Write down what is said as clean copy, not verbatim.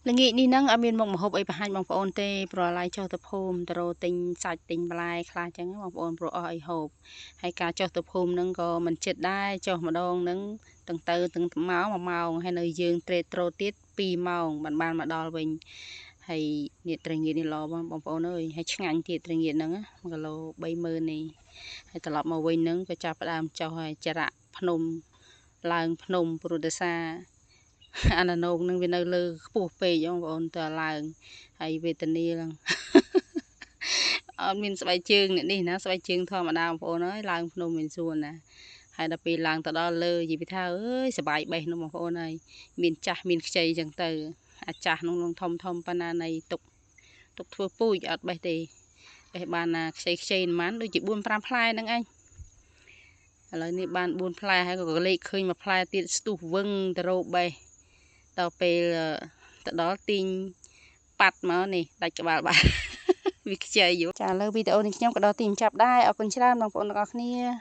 ល្ងាចនេះហ្នឹងអត់មានមុខម្ហូបអីបង្ហាញបងប្អូនទេព្រោះឡាយចុះទៅភូមិទៅរកទិញសាច់ទិញបន្លែខ្លះចឹងបងប្អូនព្រោះអស់អីហូបហើយការចុះទៅភូមិហ្នឹងក៏មិនចិត្តដែរចុះម្ដងហ្នឹងទាំងទៅទាំងមក1ម៉ោងហើយនៅយើងត្រេតត្រោតទៀត2ម៉ោងបានមកដល់វិញហើយនេះត្រីងៀតនេះល្អបងប្អូនអើយហើយឆ្ងាញ់ទៀតត្រីងៀតហ្នឹង1គីឡូ30000នេះហើយត្រឡប់មកវិញហ្នឹងក៏ចាប់ផ្ដើមចុះហើយចរៈភ្នំឡើងភ្នំព្រោះដោយសារអាណណោកនឹងវានៅលើខ្ពស់ពេកបងប្អូនទៅឡើងហើយវេទនាឡើងអត់មានស្បែកជើងនេះណាស្បែកជើងធម្មតាបងប្អូនអើយឡើងភ្នំមានសួនណាហើយដល់ពេលឡើងទៅដល់លើនិយាយថាអើយសបាយបេះនោះបងប្អូនហើយមានចាស់មានខ្ចីចឹងទៅអាចាស់នោះធំប៉ុណ្ណានៃទុកធ្វើពូជអត់បេះទេបេះបានណាខ្ចីប៉ុន្មានដូចជា4 5ផ្លែហ្នឹងឯងឥឡូវនេះបាន4ផ្លែហើយក៏លេខឃើញមួយផ្លែទៀតស្ទុះវឹងទៅរោបេះដល់ពេលទៅដល់ទីងប៉ាត់មកនេះដាច់ក្បាលបាត់វាខ្ចីយចាឥឡូវវីដេអូនេះខ្ញុំក៏ដល់ទីបញ្ចប់ដែរអរគុណច្រើនបងប្អូនទាំងអស់គ្នា